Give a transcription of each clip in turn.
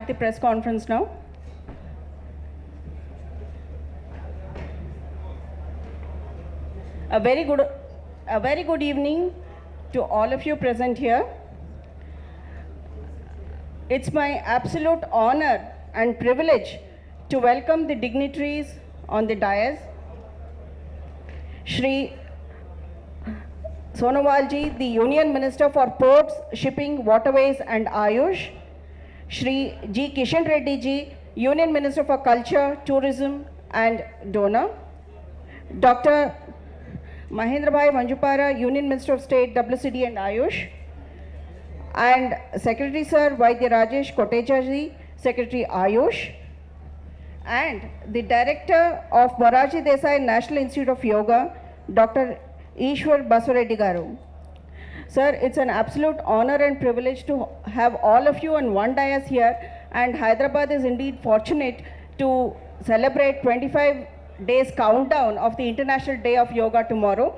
the press conference now. A very good evening to all of you present here. It's my absolute honor and privilege to welcome the dignitaries on the dais. Shri Sonowalji, the Union Minister for Ports, Shipping, Waterways and Ayush. Shri G. Kishan Reddy ji, Union Minister for Culture, Tourism and Donor. Dr. Mahendra Bhai Manjupara, Union Minister of State, WCD and Ayush. And Secretary Sir Vaidya Rajesh Kotecha ji, Secretary Ayush. And the Director of Moraji Desai National Institute of Yoga, Dr. Ishwar Basareddy Garu. Sir, it's an absolute honor and privilege to have all of you on one dais here, and Hyderabad is indeed fortunate to celebrate 25 days countdown of the International Day of Yoga tomorrow.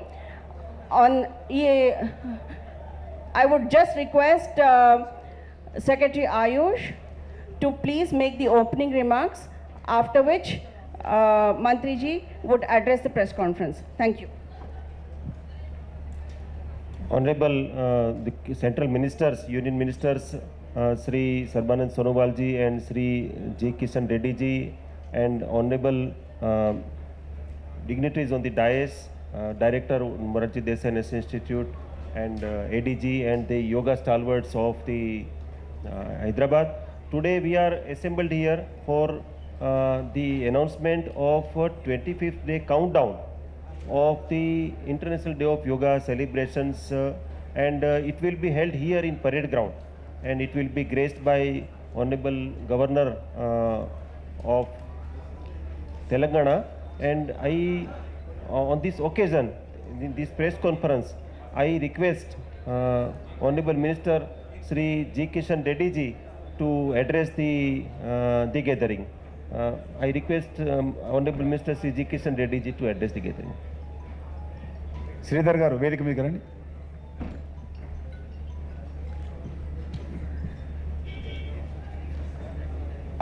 I would just request Secretary Ayush to please make the opening remarks, after which Mantri ji would address the press conference. Thank you. Honorable the Central Ministers, Union Ministers, Sri Sarbanand Sonowal ji and Sri J. Kishan Reddy ji, and Honorable dignitaries on the dais, Director Moraji Desai National Institute and ADG and the yoga stalwarts of the Hyderabad. Today we are assembled here for the announcement of 25th day countdown of the International Day of Yoga celebrations, and it will be held here in Parade Ground, and it will be graced by Honorable Governor of Telangana. And I, on this occasion, in this press conference, I request Honorable Minister Sri G. Kishan Reddy ji to address the gathering. I request Honorable Minister Sri G. Kishan Reddy ji to address the gathering. Sridhar గారు వేదిక మీద రండి.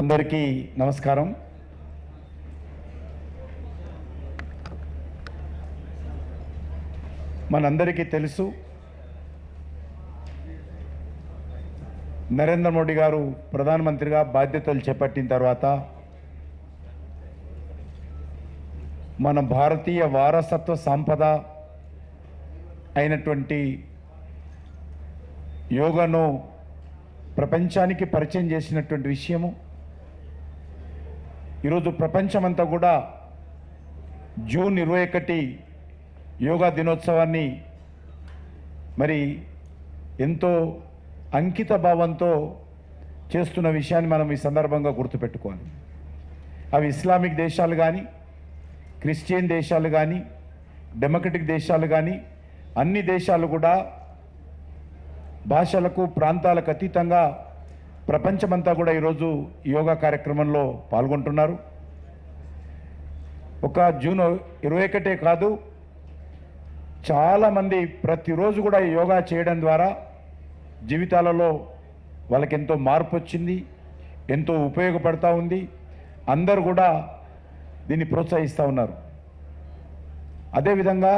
అందరికీ నమస్కారం. మనందరికీ తెలుసు, నరేంద్ర మోడీ గారు ప్రధానమంత్రిగా బాధ్యతలు చేపట్టిన తర్వాత మన భారతీయ వారసత్వ సంపద అయినటువంటి యోగాను ప్రపంచానికి పరిచయం చేసినటువంటి విషయము. ఈరోజు ప్రపంచమంతా కూడా జూన్ 21 యోగా దినోత్సవాన్ని మరి ఎంతో అంకిత భావంతో చేస్తున్న విషయాన్ని మనం ఈ సందర్భంగా గుర్తుపెట్టుకోవాలి. అవి ఇస్లామిక్ దేశాలు కానీ, క్రిస్టియన్ దేశాలు కానీ, డెమోక్రటిక్ దేశాలు కానీ, అన్ని దేశాలు కూడా భాషలకు ప్రాంతాలకు అతీతంగా ప్రపంచమంతా కూడా ఈరోజు యోగా కార్యక్రమంలో పాల్గొంటున్నారు. ఒక జూన్ 21 కాదు, చాలామంది ప్రతిరోజు కూడా యోగా చేయడం ద్వారా జీవితాలలో వాళ్ళకి ఎంతో మార్పు వచ్చింది, ఎంతో ఉపయోగపడతా ఉంది. అందరూ కూడా దీన్ని ప్రోత్సహిస్తూ ఉన్నారు. అదేవిధంగా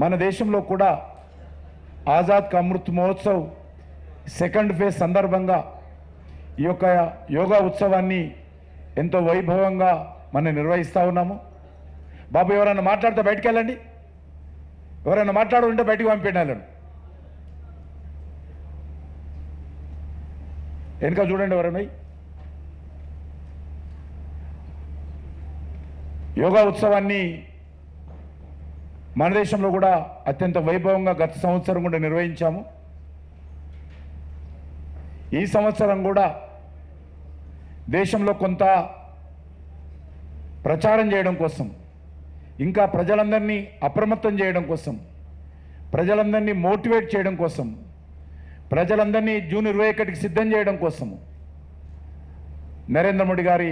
మన దేశంలో కూడా ఆజాద్ కా అమృత్ మహోత్సవ్ సెకండ్ ఫేజ్ సందర్భంగా ఈ యొక్క యోగా ఉత్సవాన్ని ఎంతో వైభవంగా మనం నిర్వహిస్తూ ఉన్నాము. బాబు, ఎవరైనా మాట్లాడితే బయటికి వెళ్ళండి, ఎవరైనా మాట్లాడుతుంటే బయటికి పంపించాలండి. వెనుక చూడండి ఎవరైనా. యోగా ఉత్సవాన్ని మన దేశంలో కూడా అత్యంత వైభవంగా గత సంవత్సరం కూడా నిర్వహించాము. ఈ సంవత్సరం కూడా దేశంలో కొంత ప్రచారం చేయడం కోసం, ఇంకా ప్రజలందరినీ అప్రమత్తం చేయడం కోసం, ప్రజలందరినీ మోటివేట్ చేయడం కోసం, ప్రజలందరినీ జూన్ 21కి సిద్ధం చేయడం కోసము నరేంద్ర మోడీ గారి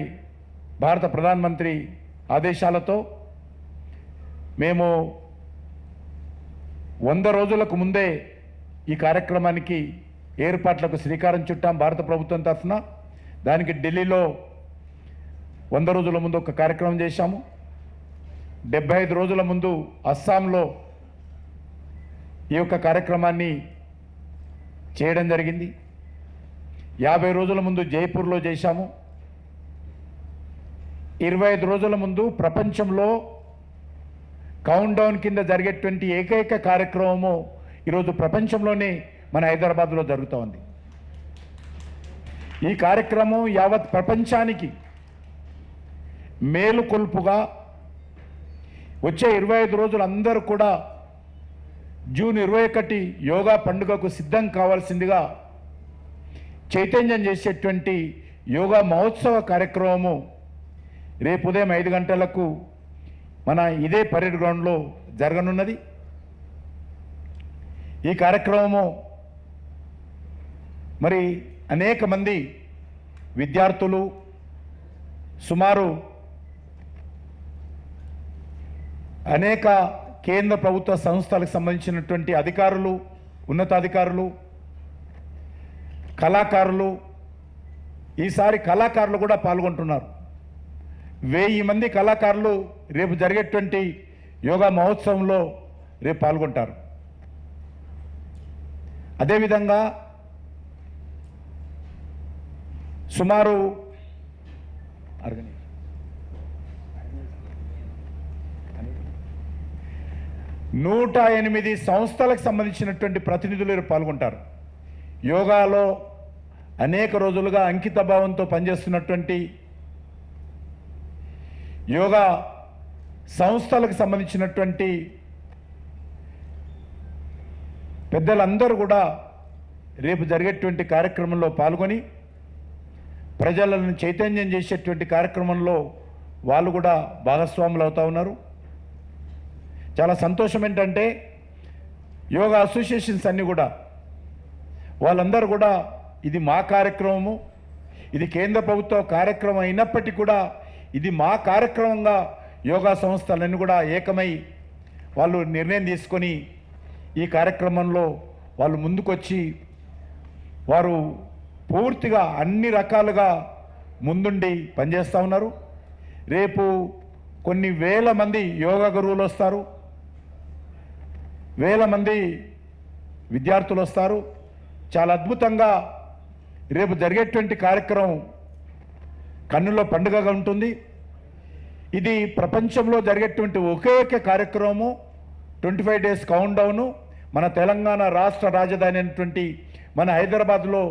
భారత ప్రధానమంత్రి ఆదేశాలతో మేము 100 రోజులకు ముందే ఈ కార్యక్రమానికి ఏర్పాట్లకు శ్రీకారం చుట్టాం భారత ప్రభుత్వం తరఫున. దానికి ఢిల్లీలో 100 రోజుల ముందు ఒక కార్యక్రమం చేశాము. 75 రోజుల ముందు అస్సాంలో ఈ యొక్క కార్యక్రమాన్ని చేయడం జరిగింది. 50 రోజుల ముందు జైపూర్లో చేశాము. 25 రోజుల ముందు ప్రపంచంలో కౌంట్ డౌన్ కింద జరిగేటువంటి ఏకైక కార్యక్రమము ఈరోజు ప్రపంచంలోనే మన హైదరాబాద్లో జరుగుతూ ఉంది. ఈ కార్యక్రమం యావత్ ప్రపంచానికి మేలుకొల్పుగా వచ్చే 25 రోజులు అందరూ కూడా జూన్ 21 యోగా పండుగకు సిద్ధం కావాల్సిందిగా చైతన్యం చేసేటువంటి యోగా మహోత్సవ కార్యక్రమము రేపు ఉదయం 5 గంటలకు మన ఇదే పరేడ్ గ్రౌండ్లో జరగనున్నది. ఈ కార్యక్రమము మరి అనేక మంది విద్యార్థులు, సుమారు అనేక కేంద్ర ప్రభుత్వ సంస్థలకు సంబంధించినటువంటి అధికారులు, ఉన్నతాధికారులు, కళాకారులు, ఈసారి కళాకారులు కూడా పాల్గొంటున్నారు. 1000 మంది కళాకారులు రేపు జరిగేటువంటి యోగా మహోత్సవంలో రేపు పాల్గొంటారు. అదేవిధంగా సుమారు 108 సంస్థలకు సంబంధించినటువంటి ప్రతినిధులు రేపు పాల్గొంటారు. యోగాలో అనేక రోజులుగా అంకిత భావంతో పనిచేస్తున్నటువంటి యోగా సంస్థలకు సంబంధించినటువంటి పెద్దలందరూ కూడా రేపు జరిగేటువంటి కార్యక్రమంలో పాల్గొని ప్రజలను చైతన్యం చేసేటువంటి కార్యక్రమంలో వాళ్ళు కూడా భాగస్వాములు అవుతా ఉన్నారు. చాలా సంతోషం ఏంటంటే యోగా అసోసియేషన్స్ అన్నీ కూడా వాళ్ళందరూ కూడా ఇది మా కార్యక్రమము, ఇది కేంద్ర ప్రభుత్వ కార్యక్రమం అయినప్పటికీ కూడా ఇది మా కార్యక్రమంగా యోగా సంస్థలన్నీ కూడా ఏకమై వాళ్ళు నిర్ణయం తీసుకొని ఈ కార్యక్రమంలో వాళ్ళు ముందుకొచ్చి వారు పూర్తిగా అన్ని రకాలుగా ముందుండి పనిచేస్తూ ఉన్నారు. రేపు కొన్ని వేల మంది యోగా గురువులు వస్తారు, వేల మంది విద్యార్థులు వస్తారు. చాలా అద్భుతంగా రేపు జరిగేటువంటి కార్యక్రమం కన్నులో పండుగగా ఉంటుంది. ఇది ప్రపంచంలో జరిగేటువంటి ఒకే ఒక కార్యక్రమము. 25 డేస్ కౌంట్ డౌను మన తెలంగాణ రాష్ట్ర రాజధాని అయినటువంటి మన హైదరాబాద్లో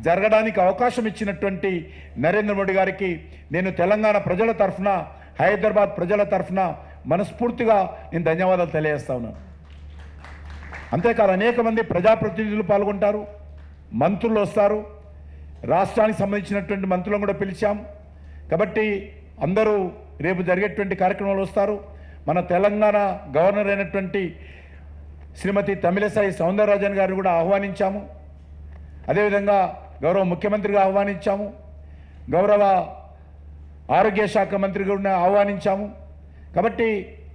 జరగడానికి అవకాశం ఇచ్చినటువంటి నరేంద్ర మోడీ గారికి నేను తెలంగాణ ప్రజల తరఫున, హైదరాబాద్ ప్రజల తరఫున మనస్ఫూర్తిగా నేను ధన్యవాదాలు తెలియజేస్తా ఉన్నాను. అంతేకాదు అనేక మంది ప్రజాప్రతినిధులు పాల్గొంటారు, మంత్రులు వస్తారు, రాష్ట్రానికి సంబంధించినటువంటి మంత్రులను కూడా పిలిచాం. కాబట్టి అందరూ రేపు జరిగేటువంటి కార్యక్రమాలు వస్తారు. మన తెలంగాణ గవర్నర్ అయినటువంటి శ్రీమతి తమిళసై సౌందరరాజన్ గారిని కూడా ఆహ్వానించాము. అదేవిధంగా గౌరవ ముఖ్యమంత్రిగా ఆహ్వానించాము, గౌరవ ఆరోగ్య శాఖ మంత్రి కూడా ఆహ్వానించాము. కాబట్టి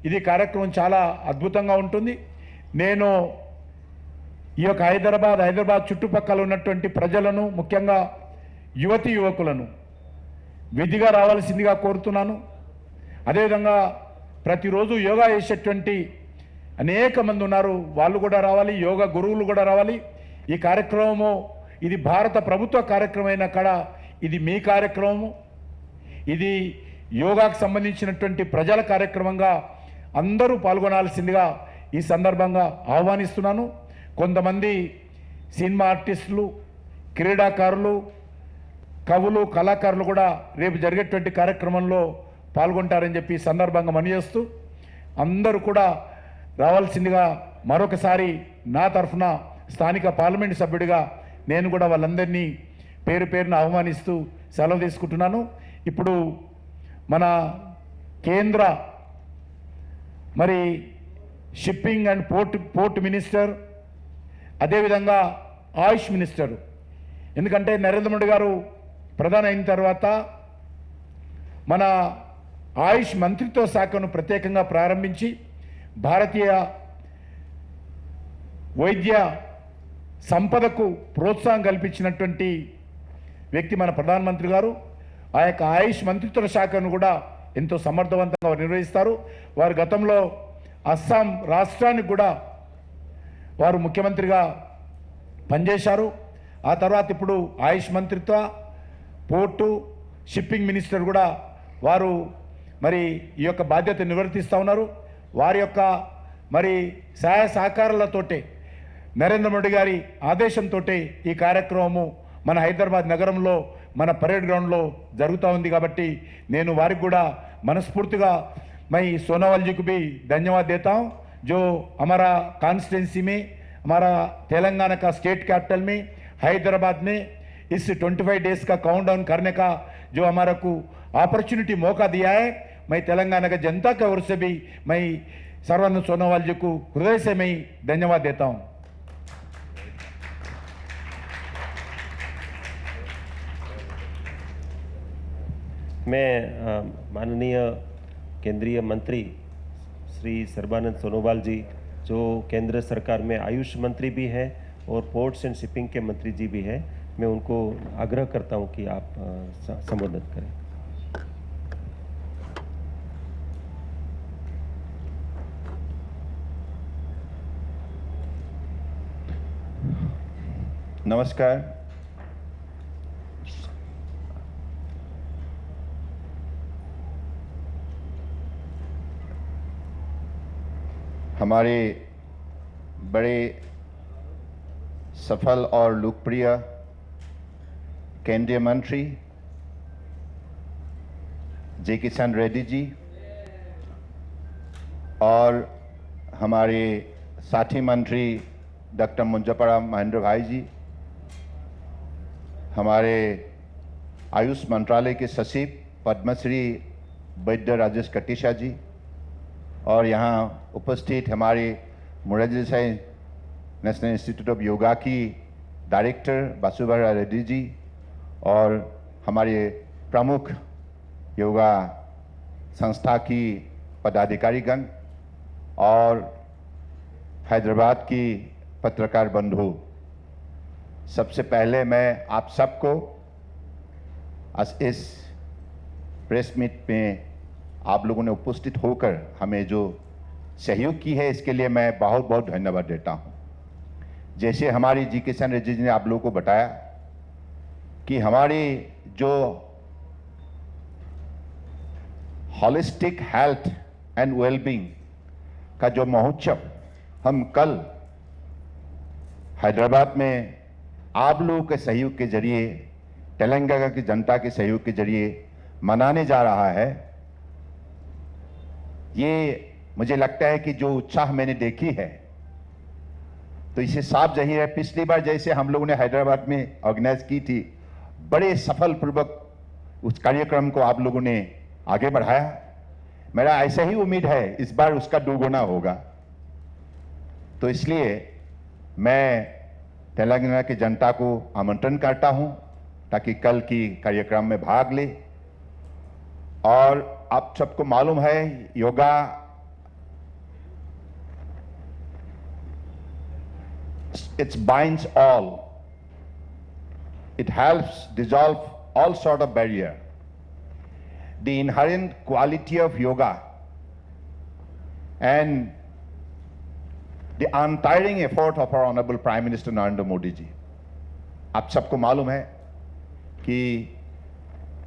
ఇది కార్యక్రమం చాలా అద్భుతంగా ఉంటుంది. నేను ఈ యొక్క హైదరాబాద్ చుట్టుపక్కల ఉన్నటువంటి ప్రజలను, ముఖ్యంగా యువతీ యువకులను విధిగా రావాల్సిందిగా కోరుతున్నాను. అదేవిధంగా ప్రతిరోజు యోగా చేసేటువంటి అనేక మంది ఉన్నారు, వాళ్ళు కూడా రావాలి, యోగా గురువులు కూడా రావాలి. ఈ కార్యక్రమము ఇది భారత ప్రభుత్వ కార్యక్రమం అయిన కాడ ఇది మీ కార్యక్రమము, ఇది యోగాకు సంబంధించినటువంటి ప్రజల కార్యక్రమంగా అందరూ పాల్గొనాల్సిందిగా ఈ సందర్భంగా ఆహ్వానిస్తున్నాను. కొంతమంది సినిమా ఆర్టిస్టులు, క్రీడాకారులు, కవులు, కళాకారులు కూడా రేపు జరిగేటువంటి కార్యక్రమంలో పాల్గొంటారని చెప్పి ఈ సందర్భంగా మనవి చేస్తూ అందరూ కూడా రావాల్సిందిగా మరొకసారి నా తరఫున స్థానిక పార్లమెంటు సభ్యుడిగా నేను కూడా వాళ్ళందరినీ పేరు పేరున ఆహ్వానిస్తూ సెలవు తీసుకుంటున్నాను. ఇప్పుడు మన కేంద్ర మరి షిప్పింగ్ అండ్ పోర్ట్ మినిస్టర్, అదేవిధంగా ఆయుష్ మినిస్టర్, ఎందుకంటే నరేంద్ర మోడీ గారు ప్రధాని అయిన తర్వాత మన ఆయుష్ మంత్రిత్వ శాఖను ప్రత్యేకంగా ప్రారంభించి భారతీయ వైద్య సంపదకు ప్రోత్సాహం కల్పించినటువంటి వ్యక్తి మన ప్రధానమంత్రి గారు. ఆ యొక్క ఆయుష్ మంత్రిత్వ శాఖను కూడా ఎంతో సమర్థవంతంగా నిర్వహిస్తారు. వారు గతంలో అస్సాం రాష్ట్రానికి కూడా వారు ముఖ్యమంత్రిగా పనిచేశారు. ఆ తర్వాత ఇప్పుడు ఆయుష్ మంత్రిత్వ, పోర్టు, షిప్పింగ్ మినిస్టర్ కూడా వారు మరి ఈ యొక్క బాధ్యత నిర్వర్తిస్తూ ఉన్నారు. వారి యొక్క మరి సహాయ సహకారాలతోటే నరేంద్ర మోడీ గారి ఆదేశంతో ఈ కార్యక్రమము మన హైదరాబాద్ నగరంలో మన పరేడ్ గ్రౌండ్లో జరుగుతూ ఉంది. కాబట్టి నేను వారికి కూడా మనస్ఫूर्तिగా मैं सोनोवाल जी को भी धन्यवाद देता हूं, जो हमारा कॉन्स्टिट्यूंसी में, हमारा तेलंगाना का स्टेट कैपिटल में हैदराबाद में इस 25 डेज का काउंटडाउन करने का जो हमारा को अपॉर्चुनिटी मौका दिया है, मैं तेलंगाना की जनता की ओर से भी मैं सर्वानंद सोनोवाल जी को हृदय से मैं धन्यवाद देता हूं. मैं माननीय केंद्रीय मंत्री श्री सर्बानंद सोनोवाल जी, जो केंद्र सरकार में आयुष मंत्री भी हैं और पोर्ट्स एंड शिपिंग के मंत्री जी भी हैं, मैं उनको आग्रह करता हूं कि आप संबोधित करें. नमस्कार. हमारे बड़े सफल और लोकप्रिय केंद्रीय मंत्री जी किशन रेड्डी जी और हमारे साथी मंत्री डॉक्टर मुंजपरा महेंद्र भाई जी, हमारे आयुष मंत्रालय के सचिव पद्मश्री वैद्य राजेश कटीशा जी, और यहाँ उपस्थित हमारे Morarji Desai national institute of yoga की डायरेक्टर बासुभरा रेड्डी जी, और हमारे प्रमुख योगा संस्था की पदाधिकारीगण, और हैदराबाद की पत्रकार बंधु, सबसे पहले मैं आप सबको इस प्रेस मीट में आप लोगों ने उपस्थित होकर हमें जो सहयोग की है, इसके लिए मैं बहुत बहुत धन्यवाद देता हूं. जैसे हमारी जी किशन रेड्डी जी ने आप लोगों को बताया कि हमारी जो हॉलिस्टिक हेल्थ एंड वेलबींग का जो महोत्सव हम कल हैदराबाद में आप लोगों के सहयोग के जरिए, तेलंगाना की जनता के सहयोग के जरिए मनाने जा रहा है, ये मुझे लगता है कि जो उत्साह मैंने देखी है, तो इसे साफ जाहिर है पिछली बार जैसे हम लोगों ने हैदराबाद में ऑर्गेनाइज की थी, बड़े सफल पूर्वक उस कार्यक्रम को आप लोगों ने आगे बढ़ाया. मेरा ऐसा ही उम्मीद है इस बार उसका दोगुना होगा. तो इसलिए मैं तेलंगाना की जनता को आमंत्रण करता हूं ताकि कल की कार्यक्रम में भाग ले. और आप सबको मालूम है yoga it binds all, it helps dissolve all sort of barrier. The inherent quality of yoga and the untiring effort of our honorable Prime Minister Narendra Modi ji, आप सबको मालूम है कि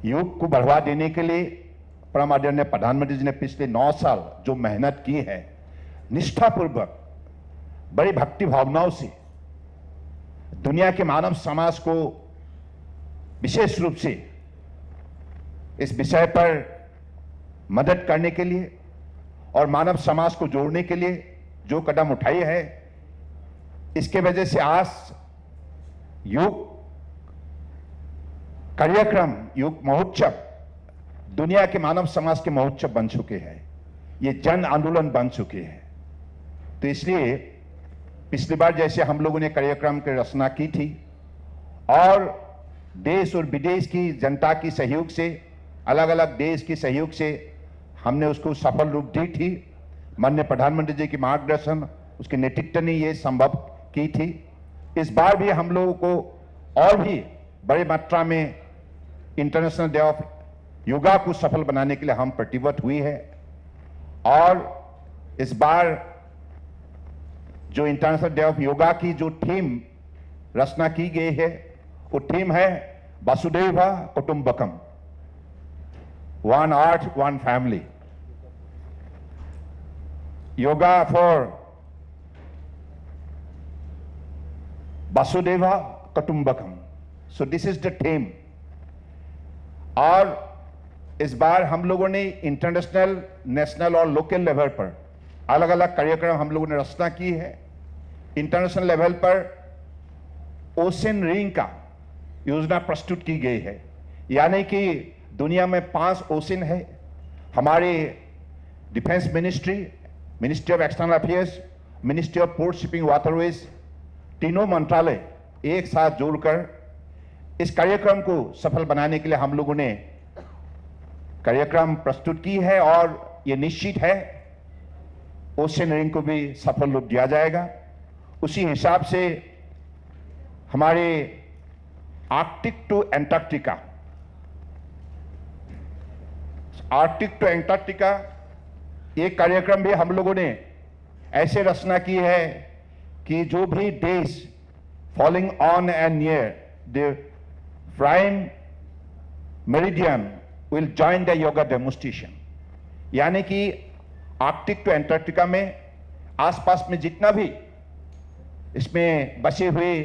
योग को बढ़ावा देने के लिए परम आदरणीय प्रधानमंत्री जी ने पिछले 9 साल जो मेहनत की है, निष्ठापूर्वक बड़ी भक्ति भावनाओं से दुनिया के मानव समाज को विशेष रूप से इस विषय पर मदद करने के लिए और मानव समाज को जोड़ने के लिए जो कदम उठाए है, इसके वजह से आज योग कार्यक्रम, योग महोत्सव दुनिया के मानव समाज के महोत्सव बन चुके हैं, ये जन आंदोलन बन चुके हैं. तो इसलिए पिछली बार जैसे हम लोगों ने कार्यक्रम की रचना की थी और देश और विदेश की जनता की सहयोग से, अलग अलग देश की सहयोग से हमने उसको सफल रूप दी थी. माननीय प्रधानमंत्री जी के मार्गदर्शन, उसके नेतृत्व ने ये संभव की थी. इस बार भी हम लोगों को और भी बड़ी मात्रा में इंटरनेशनल डे ऑफ योगा को सफल बनाने के लिए हम प्रतिबद्ध हुई है। और इस बार जो इंटरनेशनल डे ऑफ योगा की जो थीम रचना की गई है, वो थीम है वसुधैव कुटुंबकम, one earth one family, yoga for वसुधैव कुटुंबकम। So this is the theme. और इस बार हम लोगों ने इंटरनेशनल, नेशनल और लोकल लेवल पर अलग अलग कार्यक्रम हम लोगों ने रचना की है। इंटरनेशनल लेवल पर ओशन रिंग का योजना प्रस्तुत की गई है, यानी कि दुनिया में 5 ओशन है। हमारे defence ministry, ministry of external affairs, ministry of port shipping waterways, तीनों मंत्रालय एक साथ जोड़कर इस कार्यक्रम को सफल बनाने के लिए हम लोगों ने कार्यक्रम प्रस्तुत की है। और ये निश्चित है ओशन रिंग को भी सफल रूप दिया जाएगा। उसी हिसाब से हमारे Arctic to Antarctica, Arctic to Antarctica ये कार्यक्रम भी हम लोगों ने ऐसे रचना की है कि जो भी देश falling on and near the prime meridian will join the yoga demonstration, यानी कि आर्कटिक टू एंटार्क्टिका में आसपास में जितना भी इसमें बसे हुए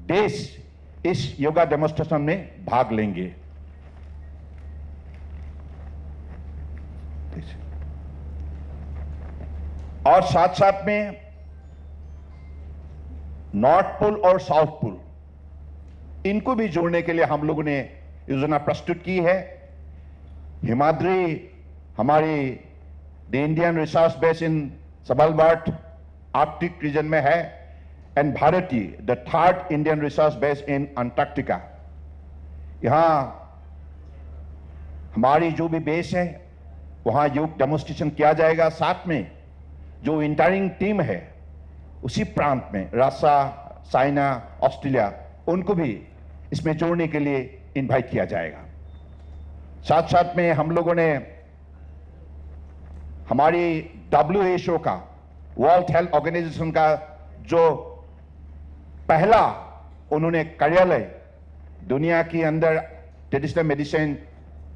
देश इस योगा डेमोन्स्ट्रेशन में भाग लेंगे। और साथ साथ में नॉर्थ पोल और साउथ पोल, इनको भी जोड़ने के लिए हम लोगों ने योजना प्रस्तुत की है। हिमाद्री हमारी the Indian research base in Svalbard Arctic region में है, and Bharati the 3rd Indian research base in Antarctica. यहां हमारी जो भी बेस है वहां योग डेमोन्स्ट्रेशन किया जाएगा। साथ में जो इंटरिंग टीम है उसी प्रांत में रशिया, चाइना, ऑस्ट्रेलिया, उनको भी इसमें जोड़ने के लिए इनवाइट किया जाएगा। साथ साथ में हम लोगों ने हमारी WHO का, वर्ल्ड हेल्थ ऑर्गेनाइजेशन का जो पहला उन्होंने कार्यालय दुनिया के अंदर ट्रेडिशनल मेडिसिन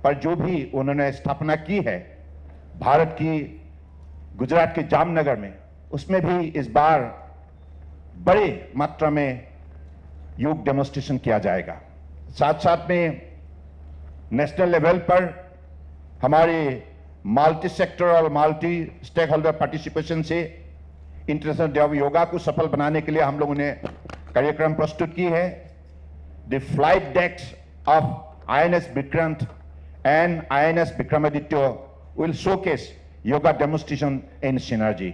पर जो भी उन्होंने स्थापना की है भारत की गुजरात के जामनगर में, उसमें भी इस बार बड़ी मात्रा में योग डेमोन्स्ट्रेशन किया जाएगा। साथ साथ में नेशनल लेवल पर हमारे मल्टी सेक्टर और मल्टी स्टेक होल्डर पार्टिसिपेशन से इंटरनेशनल डे ऑफ योगा को सफल बनाने के लिए हम लोगों ने कार्यक्रम प्रस्तुत की है। The flight decks of INS Vikrant and INS Vikramaditya will showcase yoga demonstration in synergy.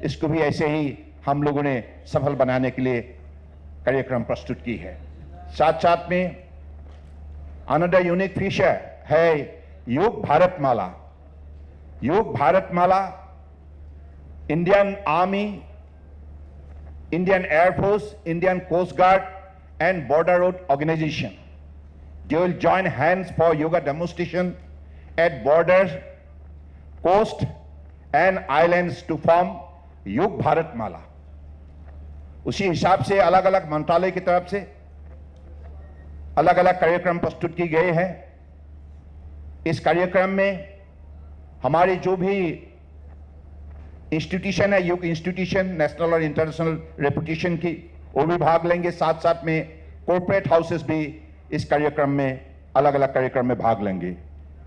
इसको भी ऐसे ही हम लोगों ने सफल बनाने के लिए कार्यक्रम प्रस्तुत की है। साथ साथ में अनदर यूनिक फीचर है योग Bharat Mala. Yog Bharat Mala Indian Army, Indian air force, Indian coast guard and border road organisation, they will join hands for yoga demonstration at borders, coast and islands to form योग भारत माला। उसी हिसाब से अलग अलग मंत्रालय की तरफ से अलग अलग कार्यक्रम प्रस्तुत किए गए हैं। इस कार्यक्रम में हमारे जो भी इंस्टीट्यूशन है, योग इंस्टीट्यूशन नेशनल और इंटरनेशनल रेपुटेशन की, वो भी भाग लेंगे। साथ साथ में कॉर्पोरेट हाउसेस भी इस कार्यक्रम में अलग अलग कार्यक्रम में भाग लेंगे।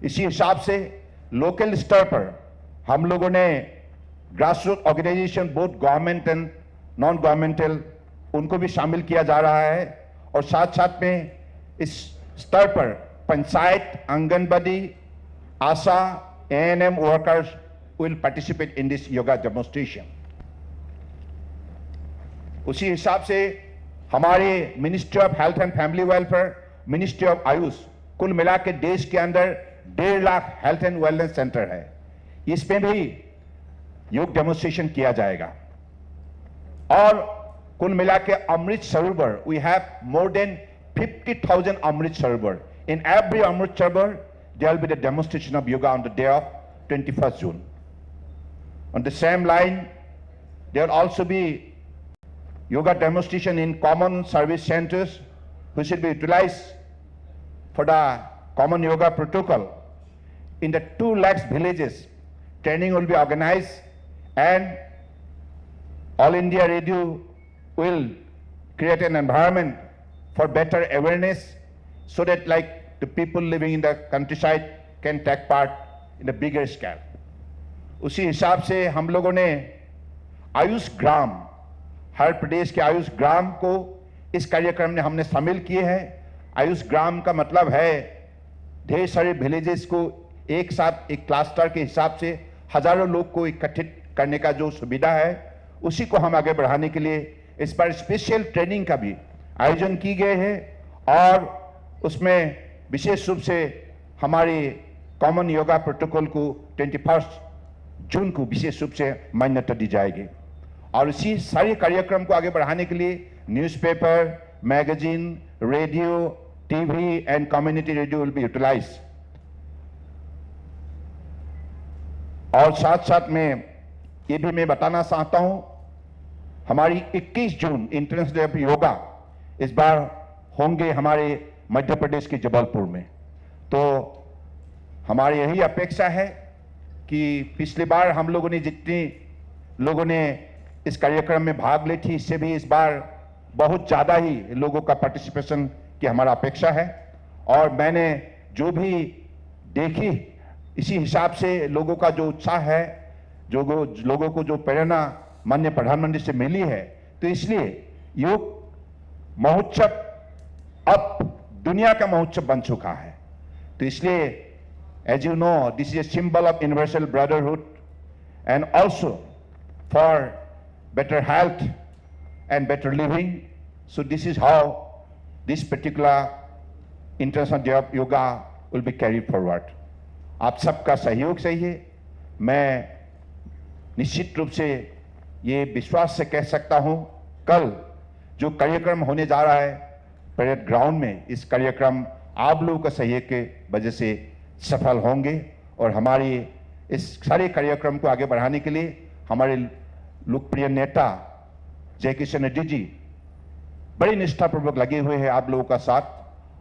इसी हिसाब से लोकल स्तर पर हम लोगों ने grass root organisation, both government and non governmental, उनको भी शामिल किया जा रहा है। और साथ साथ में इस स्तर पर पंचायत, आंगनबाड़ी, आशा, ANM workers will participate in this yoga demonstration. उसी हिसाब से हमारे ministry of health and family welfare, ministry of Ayush, कुल मिला के देश के अंदर 1.5 lakh health and wellness centre है। इसमें भी योग डेमोन्स्ट्रेशन किया जाएगा। और कुल मिला के Amrit Sarovar, we have more than 50,000 Amrit Sarovar. In every Amrit Sarovar, there will be the demonstration of yoga on the day of 21st June. On the same line, there will also be yoga demonstration in common service centers, which will be utilized for the common yoga protocol. In the 2 lakhs villages, training will be organized, and All India Radio will create an environment for better awareness, so that like the people living in the countryside can take part in a bigger scale. उसी हिसाब से हम लोगों ने आयुष ग्राम, हर प्रदेश के आयुष ग्राम को इस कार्यक्रम में हमने शामिल किए हैं। आयुष ग्राम का मतलब है ढेर सारे विलेजेस को एक साथ एक क्लस्टर के हिसाब से हजारों लोग को इकट्ठित करने का जो सुविधा है, उसी को हम आगे बढ़ाने के लिए इस पर स्पेशल ट्रेनिंग का भी आयोजन की गए हैं, और उसमें विशेष रूप से हमारे कॉमन योगा प्रोटोकॉल को 21 जून को विशेष रूप से मान्यता दी जाएगी। और इसी सारे कार्यक्रम को आगे बढ़ाने के लिए newspaper, magazine, radio, TV and community radio will be utilised. और साथ साथ में ये भी मैं बताना चाहता हूं, हमारी 21 जून इंटरनेशनल डे ऑफ योगा इस बार होंगे हमारे मध्य प्रदेश के जबलपुर में। तो हमारी यही अपेक्षा है कि पिछली बार हम लोगों ने जितने लोगों ने इस कार्यक्रम में भाग ली थी, इससे भी इस बार बहुत ज़्यादा ही लोगों का पार्टिसिपेशन की हमारा अपेक्षा है। और मैंने जो भी देखी, इसी हिसाब से लोगों का जो उत्साह है, जो लोगों को जो प्रेरणा माननीय प्रधानमंत्री से मिली है, तो इसलिए योग महोत्सव अब दुनिया का महोत्सव बन चुका है। तो इसलिए as you know, this is a symbol of universal brotherhood and also for better health and better living. So this is how this particular International Day of Yoga will be carried forward. आप सबका सहयोग चाहिए। मैं निश्चित रूप से ये विश्वास से कह सकता हूँ, कल जो कार्यक्रम होने जा रहा है परेड ग्राउंड में, इस कार्यक्रम आप लोगों का सहयोग के वजह से सफल होंगे। और हमारी इस सारे कार्यक्रम को आगे बढ़ाने के लिए हमारे लोकप्रिय नेता जय किशन रेड्डी जी बड़ी निष्ठापूर्वक लगे हुए हैं आप लोगों का साथ,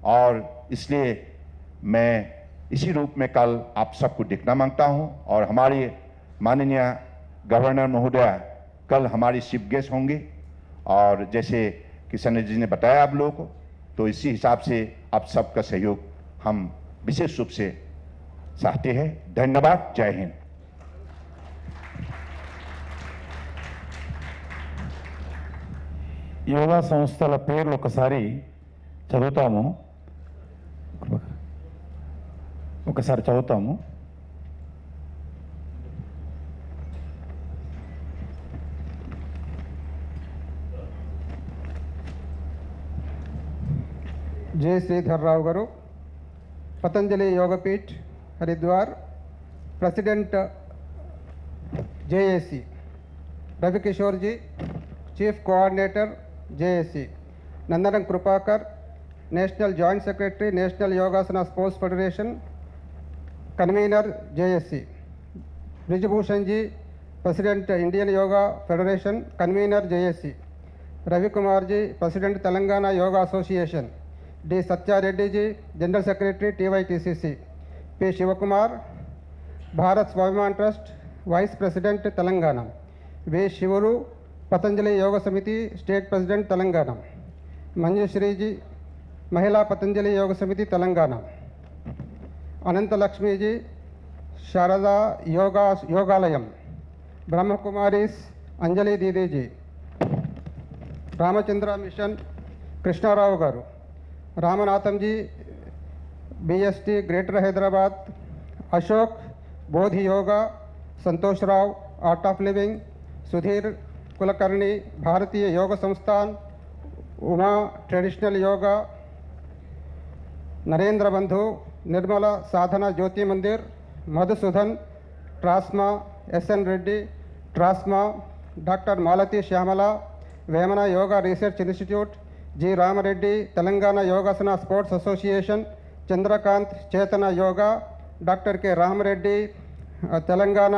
और इसलिए मैं इसी रूप में कल आप सबको देखना मांगता हूं। और हमारे माननीय गवर्नर महोदय कल हमारी चीफ गेस्ट होंगे, और जैसे किशन रेड्डी जी ने बताया आप लोगों को, तो इसी हिसाब से आप सबका सहयोग हम विशेष रूप से चाहते हैं। धन्यवाद। जय हिंद। యోగా సంస్థల పేర్లు ఒకసారి చదువుతాము. J Sridhar Rao garu, Patanjali Yogpeeth Haridwar, president JAC. Ravikishore ji, chief coordinator JAC. Nandanam Kripakar, national joint secretary, national Yogasana sports federation, convener JSC. Brijbhushan ji, president Indian yoga federation, convener JSC. Ravi Kumar ji, president Telangana yoga association. D Satyareddy ji, general secretary TYTCC. P Shivakumar, Bharat Swabhiman trust, vice president Telangana. V Shivaru, Patanjali Yog Samiti state president Telangana. Manjushree ji, महिला पतंजलि योग समिति तेलंगाना. अनंत लक्ष्मी जी, शारदा योगालयम. ब्रह्म Kumaris Anjali Didi ji. Ramchandra mission Krishnarao garu. Ramanatham ji, BST greater Hyderabad. Ashok Bodhi yoga. Santosh Rao art of living. Sudhir Kulkarni Bharatiya Yog संस्थान. Uma traditional yoga. Narendra बंधु Nirmala Sadhana Jyoti Mandir. Madhusudan TRASMA. SN Reddy TRASMA. Doctor Malathi Shyamala Vemana yoga research institute, G Ramareddy Telangana Yogasana sports association, Chandrakanth Chetana yoga, doctor K Ramareddy Telangana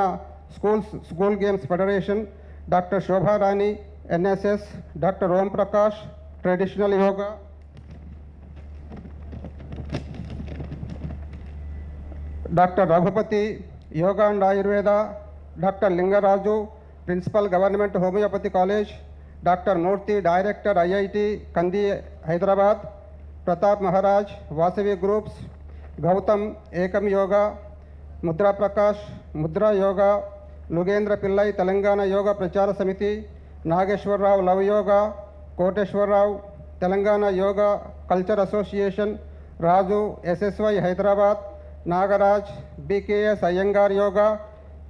school games federation, doctor Shobharani NSS, doctor Om Prakash traditional yoga, doctor Raghupathi yoga and Ayurveda, doctor Lingaraju principal government homeopathy college, doctor Murthy director IIT Kandi Hyderabad, Pratap Maharaj Vasavi groups, Gautam Ekam yoga, Mudra Prakash Mudra yoga, లుగేంద్ర Pillai Telangana yoga Prachar Samiti, Nageswara Rao love yoga, Koteswara Rao Telangana yoga culture association, Raju SSY Hyderabad, Nagaraj BKS Iyengar yoga,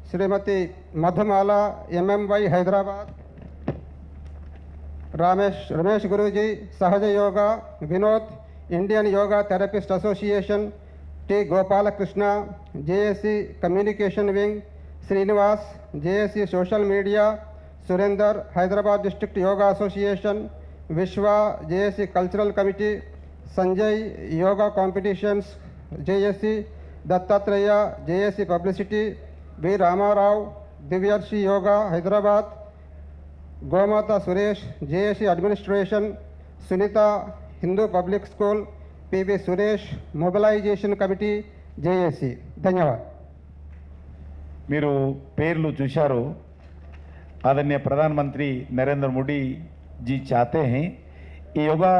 Srimathi Madhumala MMY Hyderabad, Ramesh Guruji Sahaja yoga, Vinod Indian yoga therapist association, T Gopalakrishna JAC communication wing, Srinivas JAC social media, Surender Hyderabad district yoga association, Vishwa JAC cultural committee, Sanjay yoga competitions JAC, Dattatreya JAC publicity, B Ramarao Divyarshi yoga Hyderabad, Gomata Suresh JAC administration, Sunitha Hindu public school, PV Suresh mobilisation committee JAC. ధన్యవాదాలు. మీరు పేర్లు చూశారు. आदरणीय प्रधानमंत्री नरेंद्र मोदी जी चाहते हैं ये yoga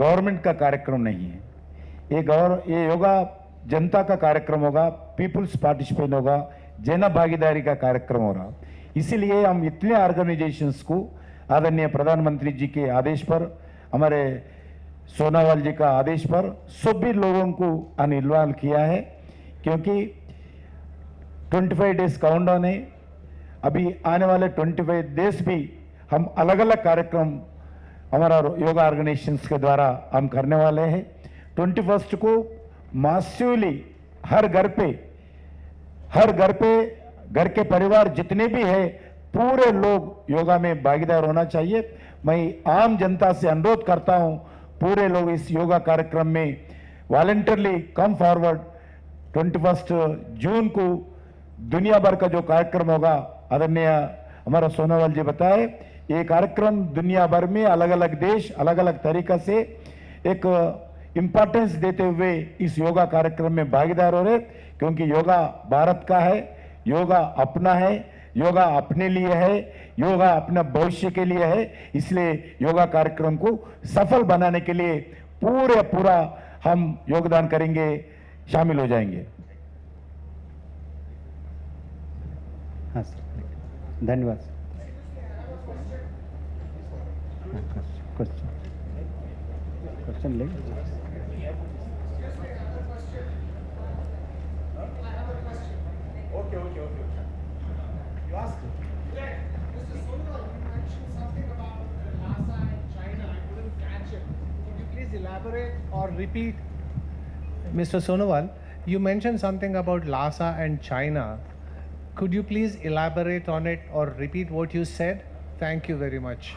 government का कार्यक्रम नहीं है, ये योगा जनता का कार्यक्रम होगा, पीपुल्स पार्टिसिपेट होगा, जन भागीदारी का कार्यक्रम हो रहा. इसीलिए हम इतने ऑर्गेनाइजेशंस को आदरणीय प्रधानमंत्री जी के आदेश पर, हमारे सोनोवाल जी का आदेश पर सभी लोगों को इन्वॉल्व किया है, क्योंकि 25 डेज काउंटडाउन है. अभी आने वाले 25 डेज भी हम अलग अलग कार्यक्रम हमारा योगा ऑर्गेनाइजेशंस के द्वारा हम करने वाले हैं. 21 को मासिवली हर घर पे घर के परिवार जितने भी है पूरे लोग योगा में भागीदार होना चाहिए. मैं आम जनता से अनुरोध करता हूं पूरे लोग इस योगा कार्यक्रम में वॉलंटियरली कम फॉरवर्ड. 21 जून को दुनिया भर का जो कार्यक्रम होगा, आदरणीय हमारा सोनोवाल जी बताए, ये कार्यक्रम दुनिया भर में अलग अलग देश अलग अलग तरीका से एक इम्पोर्टेंस देते हुए इस योगा कार्यक्रम में भागीदार हो रहे, क्योंकि योगा भारत का है, योगा अपना है, योगा अपने लिए है, योगा अपना भविष्य के लिए है. इसलिए योगा कार्यक्रम को सफल बनाने के लिए पूरा हम योगदान करेंगे, शामिल हो जाएंगे. हाँ सर, धन्यवाद. क्वेश्चन ले. Okay. You ask. Mr. Sonowal, you mentioned something about Lhasa and China. I couldn't catch it. Could you please elaborate or repeat? Mr. Sonowal, you mentioned something about Lhasa and China. Could you please elaborate on it or repeat what you said? Thank you very much.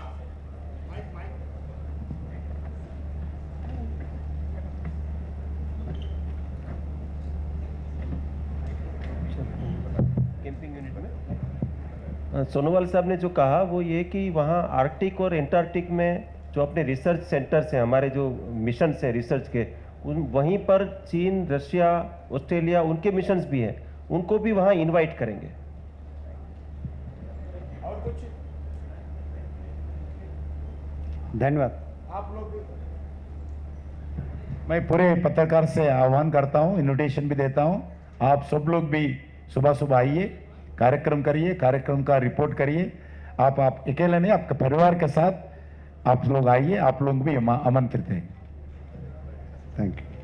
Camping unit में सोनोवाल साहब ने जो कहा वो ये कि वहाँ Arctic और एंटार्कटिक में जो अपने रिसर्च सेंटर्स हैं, हमारे जो मिशंस हैं रिसर्च के, वहीं पर चीन, रशिया, ऑस्ट्रेलिया, उनके मिशंस भी हैं, उनको भी वहाँ इनवाइट करेंगे. और कुछ धन्यवाद. आप लोग, मैं पूरे पत्रकार से आह्वान करता हूं, इन्विटेशन भी देता हूं, आप सब लोग भी सुबह सुबह आइए, कार्यक्रम करिए, कार्यक्रम का रिपोर्ट करिए. आप अकेले नहीं, आपके परिवार के साथ आप लोग आइए, आप लोग भी आमंत्रित हैं. Thank you.